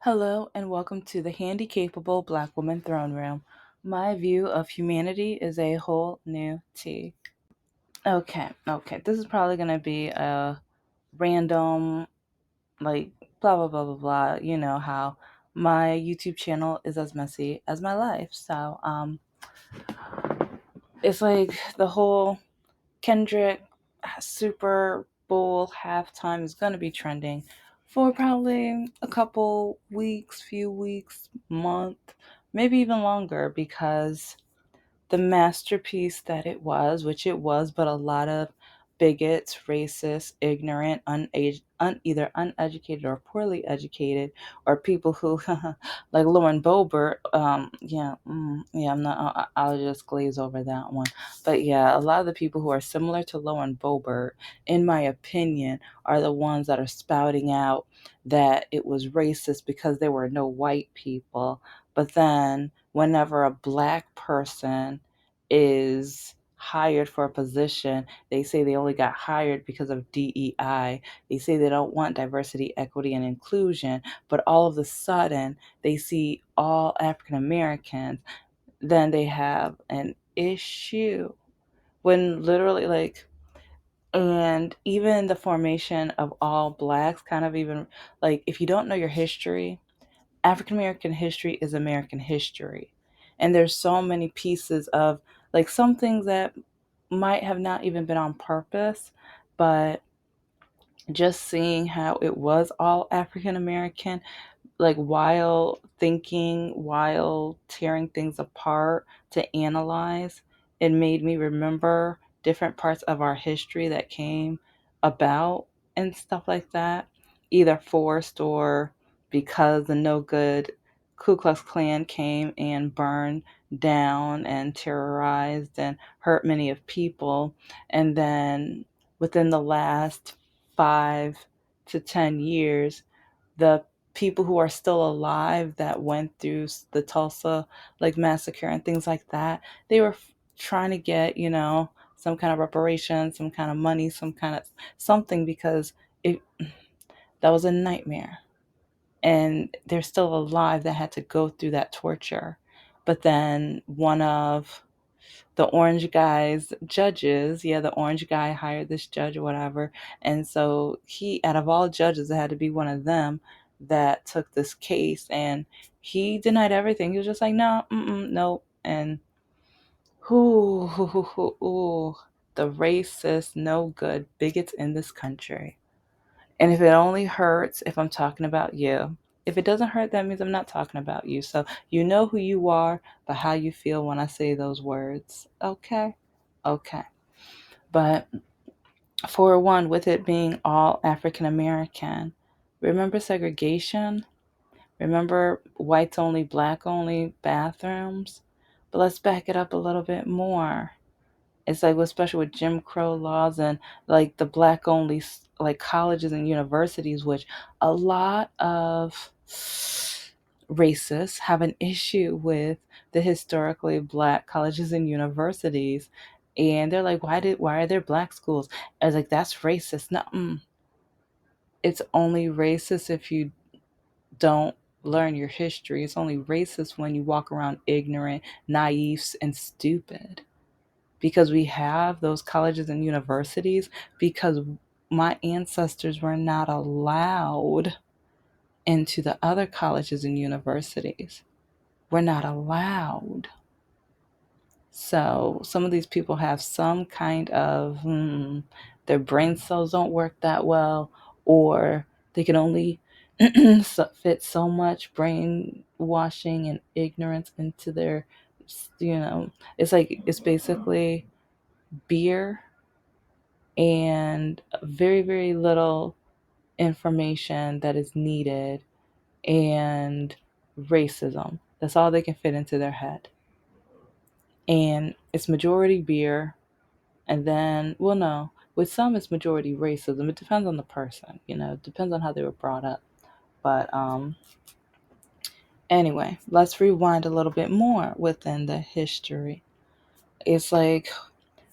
Hello and welcome to the Handicapable Black Woman Throne Room. My view of humanity is a whole new tea. Okay. This is probably going to be a random, like, blah, blah, blah, blah, blah. You know how my YouTube channel is as messy as my life. It's like the whole Kendrick Super Bowl halftime is going to be trending for probably a couple weeks, few weeks, month, maybe even longer because the masterpiece that it was, which it was, but a lot of bigots, racist, ignorant, either uneducated or poorly educated, or people who, like Lauren Boebert, I'm not, I'll just glaze over that one. But yeah, a lot of the people who are similar to Lauren Boebert, in my opinion, are the ones that are spouting out that it was racist because there were no white people. But then, whenever a black person is hired for a position, they say they only got hired because of DEI. They say they don't want diversity, equity, and inclusion, but all of a sudden they see all African Americans, then they have an issue. When literally, like, and even the formation of all blacks, kind of even like, if you don't know your history, African American history is American history. And there's so many pieces of, like, some things that might have not even been on purpose, but just seeing how it was all African American, like, while thinking, while tearing things apart to analyze, it made me remember different parts of our history that came about and stuff like that, either forced or because the no good Ku Klux Klan came and burned down and terrorized and hurt many of people. And then within the last 5 to 10 years, the people who are still alive that went through the Tulsa, like, massacre and things like that, they were trying to get, some kind of reparation, some kind of money, some kind of something, because it that was a nightmare. And they're still alive that had to go through that torture. But then one of the orange guy's judges, yeah, the orange guy hired this judge or whatever. And so he, out of all judges, it had to be one of them that took this case, and he denied everything. He was just like, no, no. And who, the racist, no good bigots in this country. And if it only hurts if I'm talking about you, if it doesn't hurt, that means I'm not talking about you. So you know who you are, but how you feel when I say those words. Okay? Okay. But for one, with it being all African American, remember segregation? Remember whites only, black only bathrooms? But let's back it up a little bit more. It's like, especially with Jim Crow laws and, like, the black only, like, colleges and universities, which a lot of racists have an issue with the historically black colleges and universities. And they're like, why are there black schools? I was like, that's racist. No, it's only racist if you don't learn your history. It's only racist when you walk around ignorant, naive, and stupid, because we have those colleges and universities because my ancestors were not allowed into the other colleges and universities. We're not allowed. So some of these people have some kind of, their brain cells don't work that well, or they can only fit so much brainwashing and ignorance into their, it's like, it's basically beer and very, very little information that is needed, and racism. That's all they can fit into their head. And it's majority beer, and then, well, no, with some it's majority racism. It depends on the person, it depends on how they were brought up. But anyway, let's rewind a little bit more within the history. It's like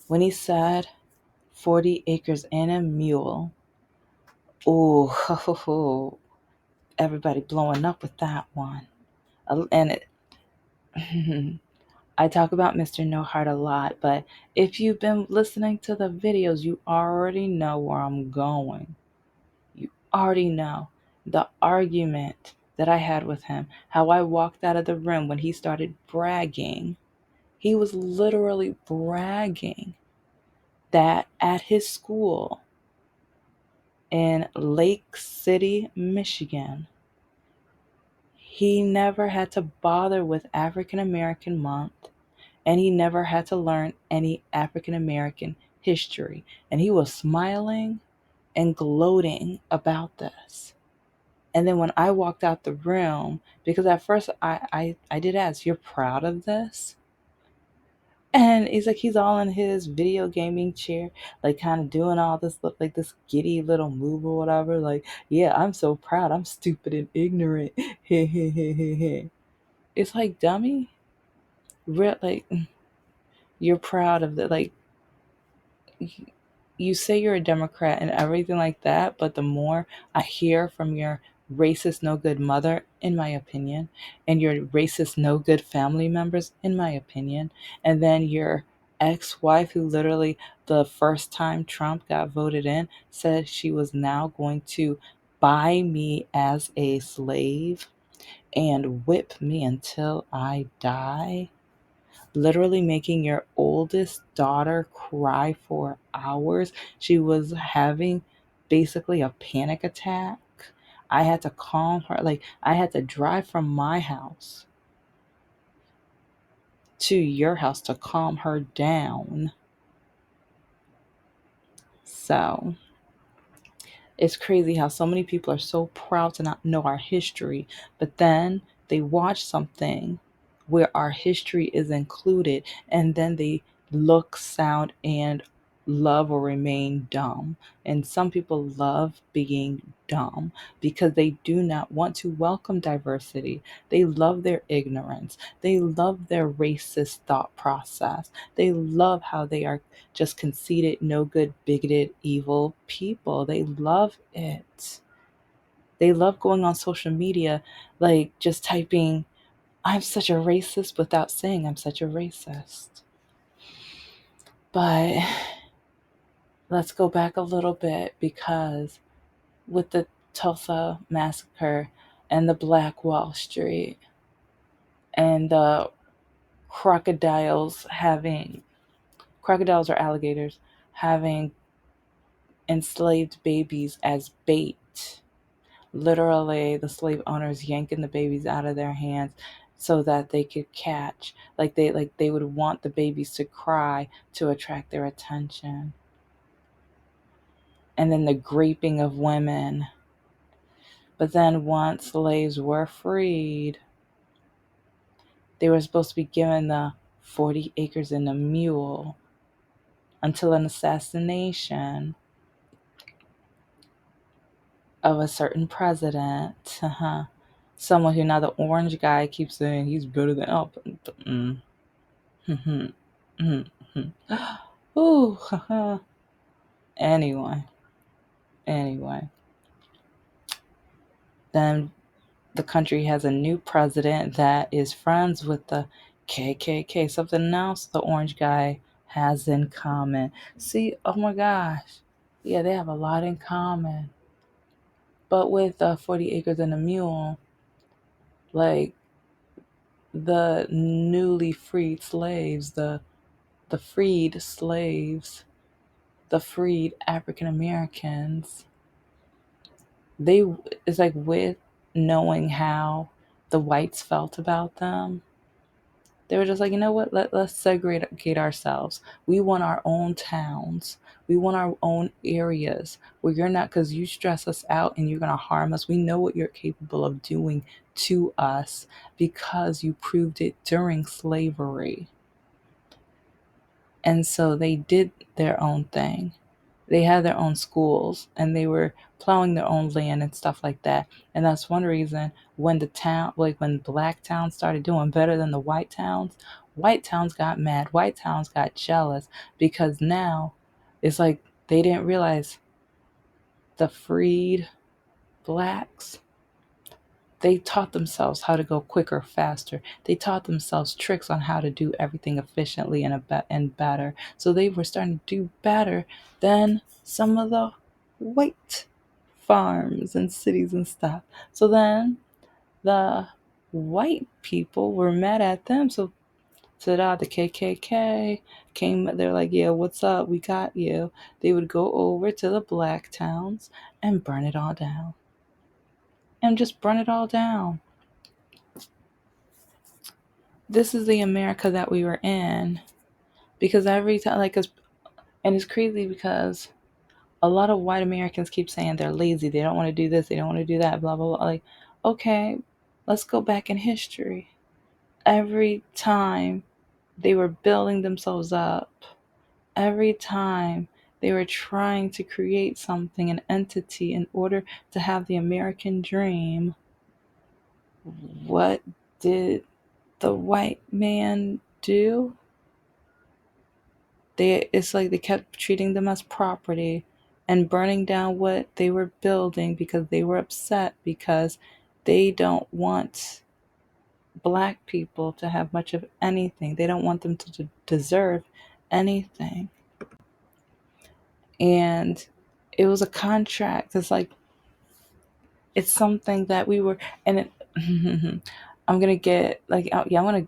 when he said 40 acres and a mule. Ooh, everybody blowing up with that one. And it, I talk about Mr. No Heart a lot, but if you've been listening to the videos, you already know where I'm going. You already know the argument that I had with him, how I walked out of the room when he started bragging. He was literally bragging that at his school in Lake City, Michigan, he never had to bother with African American Month, and he never had to learn any African American history. And he was smiling and gloating about this. And then when I walked out the room, because at first I did ask, "You're proud of this?" And he's like, he's all in his video gaming chair, like kind of doing all this, look like this giddy little move or whatever. Like, yeah, I'm so proud. I'm stupid and ignorant. It's like, dummy, like, you're proud of that. Like, you say you're a Democrat and everything like that, but the more I hear from your racist, no good mother, in my opinion, and your racist, no good family members, in my opinion, and then your ex wife, who literally, the first time Trump got voted in, said she was now going to buy me as a slave and whip me until I die, literally making your oldest daughter cry for hours. She was having basically a panic attack. I had to calm her. Like, I had to drive from my house to your house to calm her down. So it's crazy how so many people are so proud to not know our history, but then they watch something where our history is included, and then they look, sound, and love or remain dumb. And some people love being dumb because they do not want to welcome diversity. They love their ignorance. They love their racist thought process. They love how they are just conceited, no good, bigoted, evil people. They love it. They love going on social media, like just typing, "I'm such a racist," without saying I'm such a racist. But let's go back a little bit, because with the Tulsa massacre and the Black Wall Street and the crocodiles or alligators having enslaved babies as bait. Literally, the slave owners yanking the babies out of their hands so that they could catch. Like they would want the babies to cry to attract their attention. And then the raping of women. But then once slaves were freed, they were supposed to be given the 40 acres and a mule until an assassination of a certain president. Someone who, now the orange guy keeps saying he's better than, oh, ooh, anyway, anyway. Then the country has a new president that is friends with the KKK. Something else the orange guy has in common. See, oh my gosh. Yeah, they have a lot in common. But with 40 Acres and a Mule, like, the newly freed slaves, the freed slaves, the freed African Americans, they, it's like, with knowing how the whites felt about them, they were just like, you know what, let's segregate ourselves. We want our own towns. We want our own areas where you're not, because you stress us out and you're going to harm us. We know what you're capable of doing to us because you proved it during slavery. And so they did their own thing. They had their own schools and they were plowing their own land and stuff like that. And that's one reason when when black towns started doing better than the white towns got mad. White towns got jealous, because now it's like they didn't realize the freed blacks They taught themselves how to go quicker, faster. They taught themselves tricks on how to do everything efficiently and better. So they were starting to do better than some of the white farms and cities and stuff. So then the white people were mad at them. So ta-da, the KKK came. They're like, yeah, what's up? We got you. They would go over to the black towns and burn it all down. And just burn it all down. This is the America that we were in. Because every time, like, and it's crazy because a lot of white Americans keep saying they're lazy. They don't want to do this. They don't want to do that. Blah, blah, blah. Like, okay, let's go back in history. Every time they were building themselves up, every time they were trying to create something, an entity, in order to have the American dream, what did the white man do? It's like they kept treating them as property and burning down what they were building because they were upset because they don't want black people to have much of anything. They don't want them to deserve anything. And it was a contract. It's like it's something that we were, and it, I'm gonna get like, yeah, I'm gonna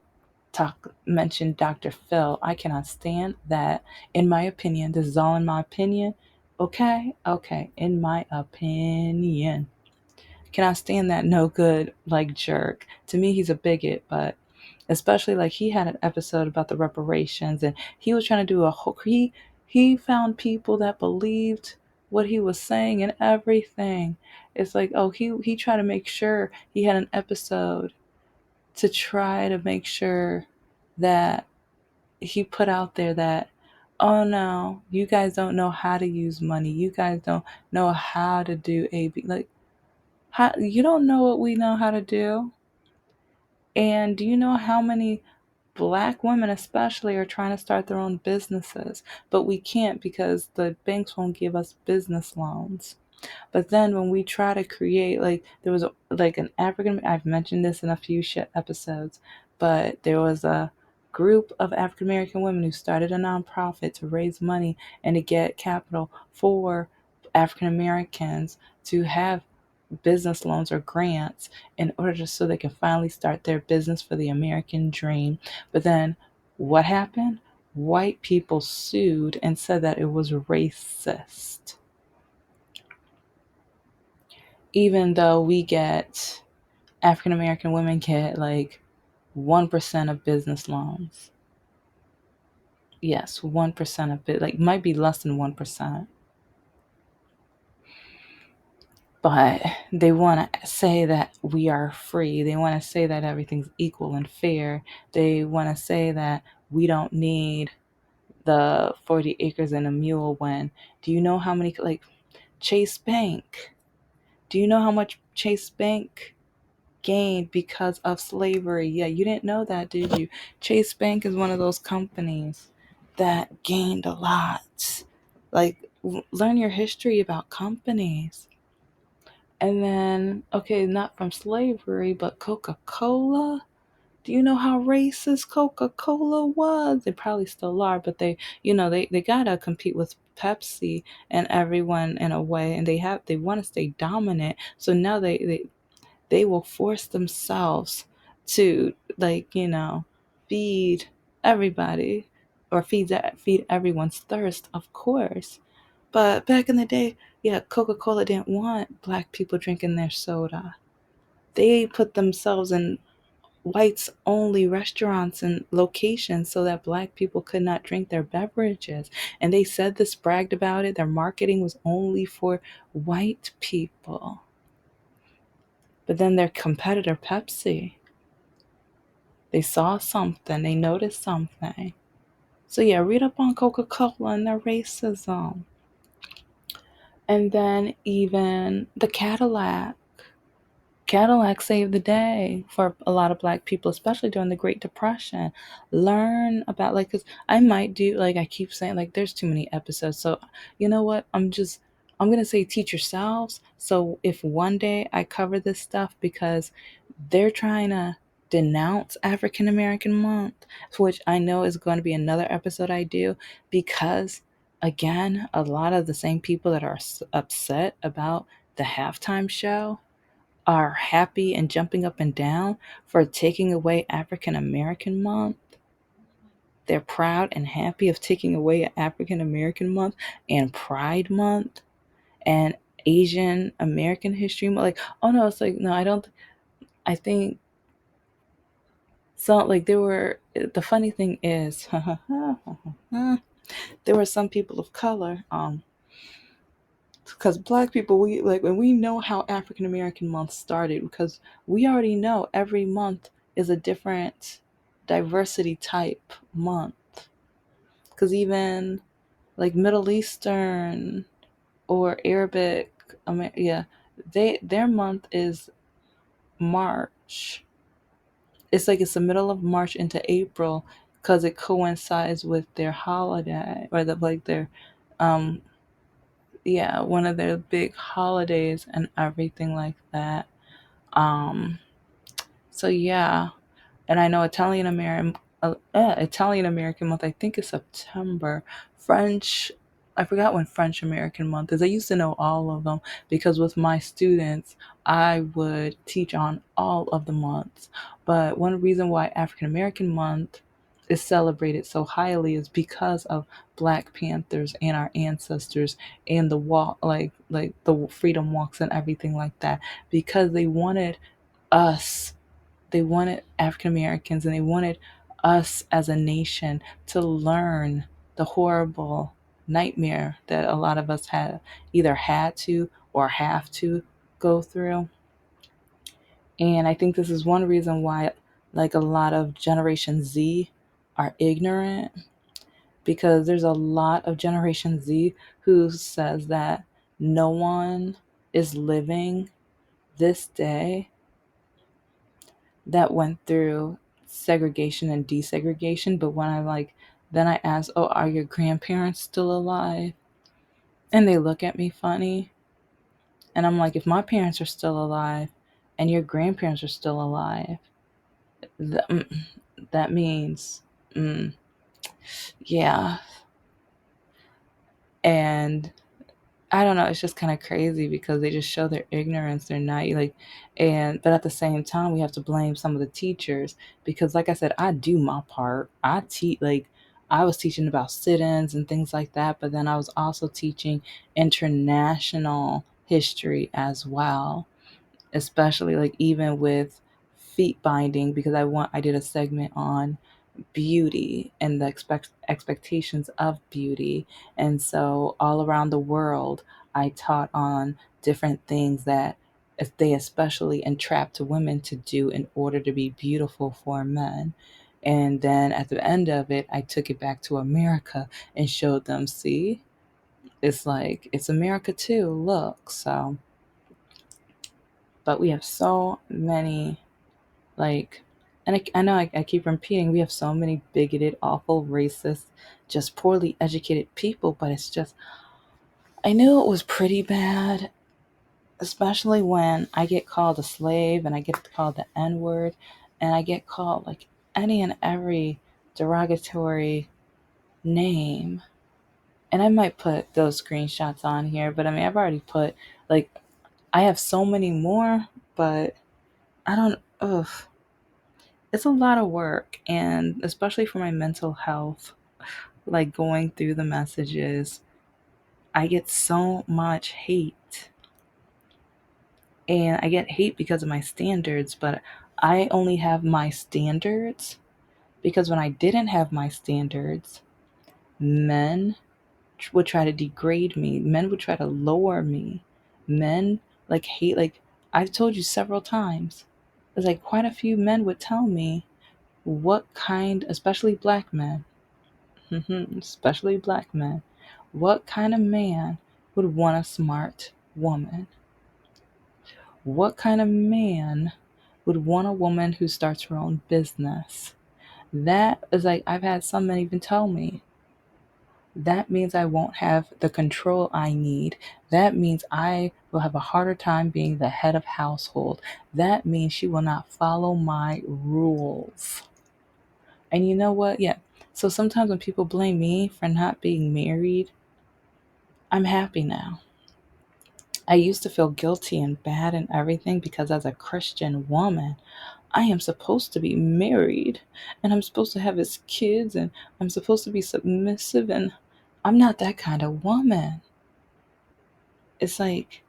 mention Dr. Phil. I cannot stand that. In my opinion, this is all in my opinion. Okay, okay, in my opinion, cannot stand that no good like jerk. To me, he's a bigot, but especially like he had an episode about the reparations, and he was trying to do a whole. He found people that believed what he was saying and everything. It's like, oh, he tried to make sure he had an episode to try to make sure that he put out there that, oh no, you guys don't know how to use money. You guys don't know how to do AB. Like, how you don't know what we know how to do? And do you know how many black women, especially, are trying to start their own businesses? But we can't because the banks won't give us business loans. But then when we try to create, like, there was like an African, I've mentioned this in a few shit episodes, but there was a group of African American women who started a nonprofit to raise money and to get capital for African Americans to have business loans or grants in order just so they can finally start their business for the American dream. But then what happened? White people sued and said that it was racist, even though we get African American women get like 1% of business loans. Yes, 1% of it, like, might be less than 1%. But they want to say that we are free. They want to say that everything's equal and fair. They want to say that we don't need the 40 acres and a mule. When do you know how many, like, Chase Bank? Do you know how much Chase Bank gained because of slavery? Yeah, you didn't know that, did you? Chase Bank is one of those companies that gained a lot. Like, learn your history about companies. And then, okay, not from slavery, but Coca-Cola. Do you know how racist Coca-Cola was? They probably still are, but they gotta compete with Pepsi and everyone in a way, and they want to stay dominant. So now they will force themselves to, like, feed everybody, or feed everyone's thirst, of course. But back in the day, yeah, Coca-Cola didn't want black people drinking their soda. They put themselves in whites only restaurants and locations so that black people could not drink their beverages. And they said this, bragged about it. Their marketing was only for white people. But then their competitor, Pepsi, they saw something, they noticed something. So yeah, read up on Coca-Cola and their racism. And then even the Cadillac saved the day for a lot of black people, especially during the Great Depression. Learn about, like, because I might do, like, I keep saying, like, there's too many episodes. So you know what? I'm going to say teach yourselves. So if one day I cover this stuff because they're trying to denounce African American month, which I know is going to be another episode I do, because again, a lot of the same people that are upset about the halftime show are happy and jumping up and down for taking away African American month. They're proud and happy of taking away African American month and Pride month and Asian American history month. Like, oh no, it's like, no, I don't. I think so. Like, there were, the funny thing is, there were some people of color, because black people, we like, when we know how African American month started, because we already know every month is a different diversity type month. Because even like Middle Eastern or Arabic, yeah, their month is March. It's like it's the middle of March into April because it coincides with their holiday, or the like their um yeah, one of their big holidays and everything like that. Um so yeah, and I know Italian American month, I think is September. French, I forgot when French American month is. I used to know all of them because with my students, I would teach on all of the months. But one reason why African American month is celebrated so highly is because of Black Panthers and our ancestors and the walk, like the freedom walks and everything like that, because us they wanted African Americans and they wanted us as a nation to learn the horrible nightmare that a lot of us had either had to or have to go through. And I think this is one reason why, like, a lot of Generation Z are ignorant, because there's a lot of Generation Z who says that no one is living this day that went through segregation and desegregation. But when I like, then I ask, oh, are your grandparents still alive? And they look at me funny. And I'm like, if my parents are still alive and your grandparents are still alive, th- that means, mm, yeah. And I don't know, it's just kind of crazy because they just show their ignorance. They're not like, and but at the same time, we have to blame some of the teachers because, like I said, I do my part. I teach, like, I was teaching about sit-ins and things like that, but then I was also teaching international history as well, especially like even with feet binding, because I did a segment on beauty and the expectations of beauty. And so all around the world, I taught on different things that if they especially entrapped women to do in order to be beautiful for men. And then at the end of it, I took it back to America and showed them, see, it's like, it's America too, look. So, but we have so many, like, and I know I keep repeating, we have so many bigoted, awful, racist, just poorly educated people, but it's just, I knew it was pretty bad, especially when I get called a slave and I get called the N word and I get called like any and every derogatory name. And I might put those screenshots on here, but I mean, I've already put, like, I have so many more, but I don't, ugh. It's a lot of work, and especially for my mental health, like going through the messages, I get so much hate. And I get hate because of my standards, but I only have my standards because when I didn't have my standards, men would try to degrade me, men would try to lower me. Men like hate, like I've told you several times. There's like quite a few men would tell me what kind, especially black men, especially black men, what kind of man would want a smart woman? What kind of man would want a woman who starts her own business? That is like, I've had some men even tell me, That means I won't have the control I need. That means I will have a harder time being the head of household. That means she will not follow my rules. And you know what? Yeah. So sometimes when people blame me for not being married, I'm happy now. I used to feel guilty and bad and everything because as a Christian woman, I am supposed to be married and I'm supposed to have his kids and I'm supposed to be submissive and I'm not that kind of woman. It's like,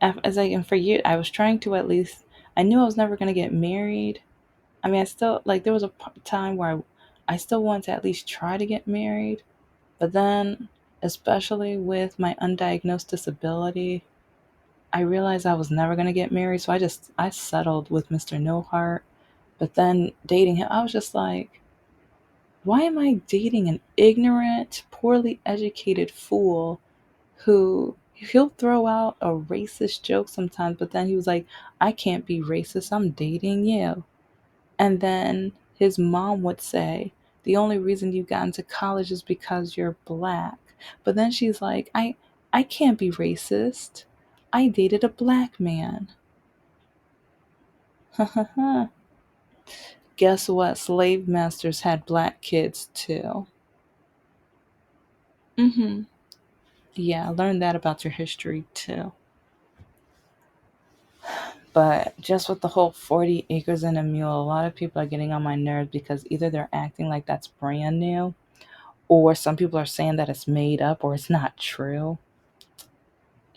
as like, and for years, I was trying to at least, I knew I was never going to get married. I mean, I still, like, there was a time where I still wanted to at least try to get married. But then, especially with my undiagnosed disability, I realized I was never going to get married. So I settled with Mr. No Heart. But then dating him, I was just like, why am I dating an ignorant, poorly educated fool who he'll throw out a racist joke sometimes, but then he was like, I can't be racist, I'm dating you. And then his mom would say, the only reason you got into college is because you're black. But then she's like, I can't be racist. I dated a black man. Guess what? Slave masters had black kids too. Mm-hmm. Yeah, I learned that about your history too. But just with the whole 40 acres and a mule, a lot of people are getting on my nerves because either they're acting like that's brand new, or some people are saying that it's made up or it's not true.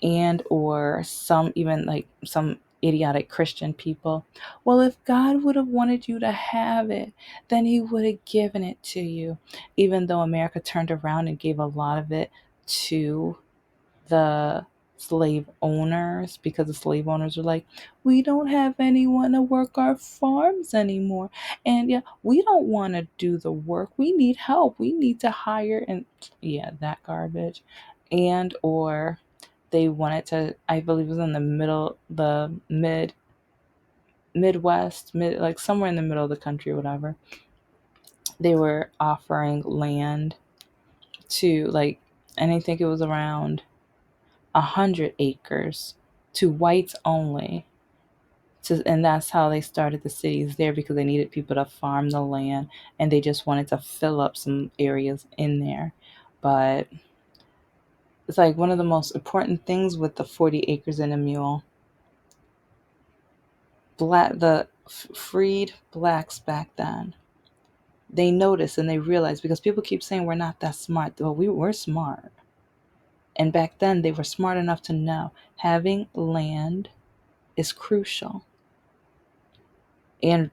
And or some even like some idiotic Christian people. Well, if God would have wanted you to have it, then he would have given it to you. Even though America turned around and gave a lot of it to the slave owners because the slave owners were like, we don't have anyone to work our farms anymore. And yeah, we don't want to do the work. We need help. We need to hire and yeah, that garbage. And or they wanted to, I believe it was in the middle, the Midwest, mid like somewhere in the middle of the country or whatever. They were offering land to like, and I think it was around 100 acres to whites only. And that's how they started the cities there because they needed people to farm the land and they just wanted to fill up some areas in there. But it's like one of the most important things with the 40 acres and a mule. The freed blacks back then, they noticed and they realized because people keep saying we're not that smart. Well, we were smart. And back then they were smart enough to know having land is crucial. And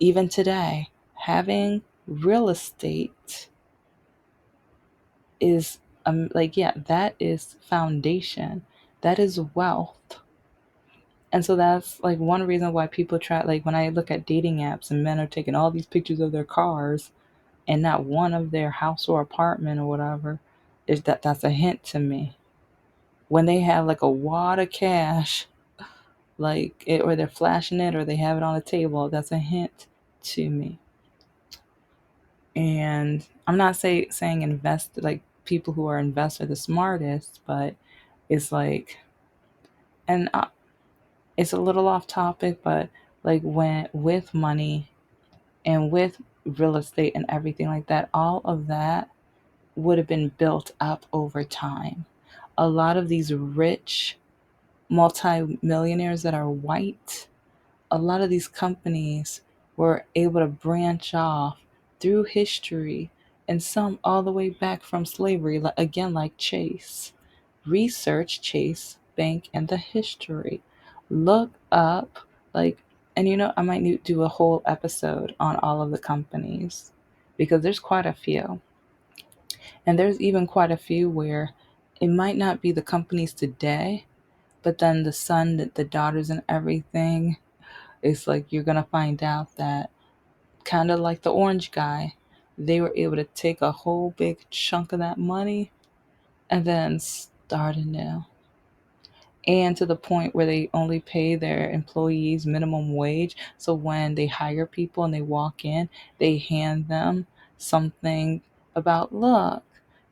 even today, having real estate is like, yeah, that is foundation. That is wealth. And so that's like one reason why people try, like when I look at dating apps and men are taking all these pictures of their cars and not one of their house or apartment or whatever, is that's a hint to me. When they have like a wad of cash, like it, or they're flashing it or they have it on the table, that's a hint to me. And I'm not saying invest, like people who are invest are the smartest, but it's like, and it's a little off topic, but like when with money and with real estate and everything like that, all of that would have been built up over time. A lot of these rich multimillionaires that are white, a lot of these companies were able to branch off through history and some all the way back from slavery, again, like Chase. Research Chase Bank and the history. Look up, like, and I might do a whole episode on all of the companies because there's quite a few. And there's even quite a few where it might not be the companies today, but then the son, the daughters, and everything, it's like you're gonna find out that kind of like the orange guy, they were able to take a whole big chunk of that money and then start anew. And to the point where they only pay their employees minimum wage. So when they hire people and they walk in, they hand them something about, look,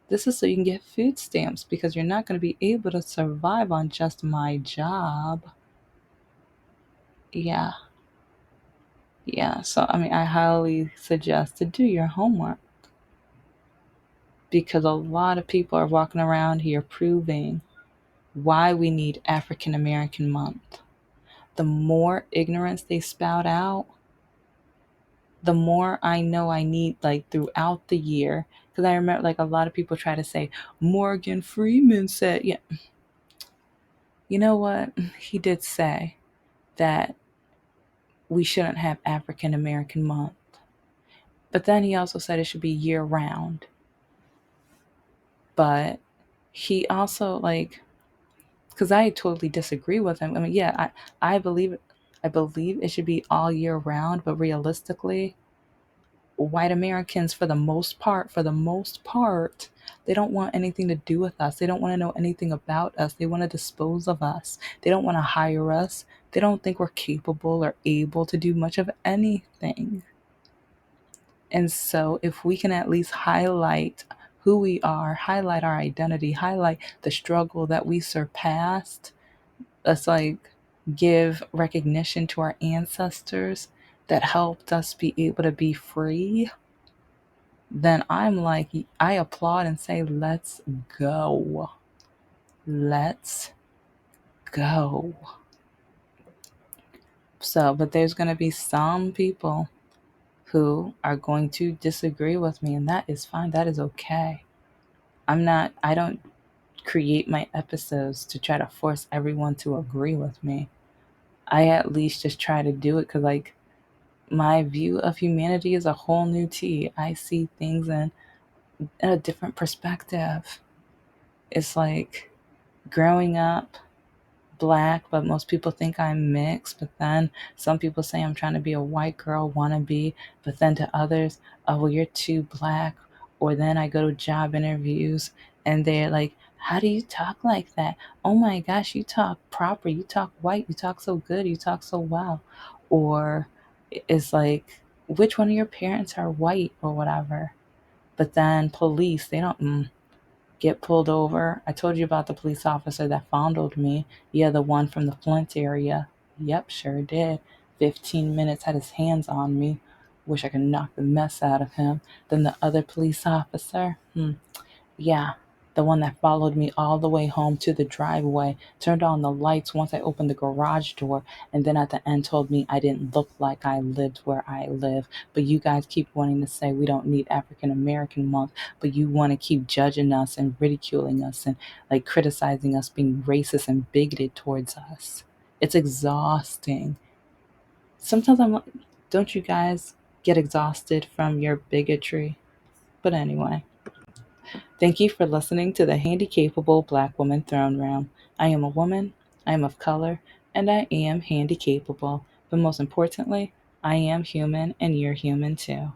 this is so you can get food stamps because you're not going to be able to survive on just my job. Yeah, yeah. So, I mean, I highly suggest to do your homework because a lot of people are walking around here proving why we need African American Month. The more ignorance they spout out, the more I know I need, like, throughout the year. Because I remember, like, a lot of people try to say, Morgan Freeman said, yeah, you know what? He did say that we shouldn't have African American month. But then he also said it should be year round. But he also, like, because I totally disagree with him. I mean, yeah, I believe it should be all year round, but realistically, white Americans, for the most part, they don't want anything to do with us. They don't want to know anything about us. They want to dispose of us. They don't want to hire us. They don't think we're capable or able to do much of anything. And so, if we can at least highlight who we are, highlight our identity, highlight the struggle that we surpassed, let's, like, give recognition to our ancestors that helped us be able to be free, then I'm like, I applaud and say, let's go. Let's go. So, but there's going to be some people who are going to disagree with me, and that is fine. That is okay. I don't create my episodes to try to force everyone to agree with me. I at least just try to do it because, like, my view of humanity is a whole new tea. I see things in a different perspective. It's like growing up black, but most people think I'm mixed. But then some people say I'm trying to be a white girl wannabe. But then to others, oh, well, you're too black. Or then I go to job interviews and they're like, how do you talk like that? Oh my gosh, you talk proper. You talk white. You talk so good. You talk so well. Or it's like, which one of your parents are white or whatever? But then police, they don't. Get pulled over. I told you about the police officer that fondled me. Yeah, the one from the Flint area. Yep, sure did. 15 minutes, had his hands on me. Wish I could knock the mess out of him. Then the other police officer. Yeah, the one that followed me all the way home to the driveway, turned on the lights once I opened the garage door, and then at the end told me I didn't look like I lived where I live. But you guys keep wanting to say we don't need African American month, but you want to keep judging us and ridiculing us and, like, criticizing us, being racist and bigoted towards us. It's exhausting. Sometimes I'm like, don't you guys get exhausted from your bigotry? But anyway. Thank you for listening to the Handicapable Black Woman Throne Room. I am a woman, I am of color, and I am handicapable. But most importantly, I am human and you're human too.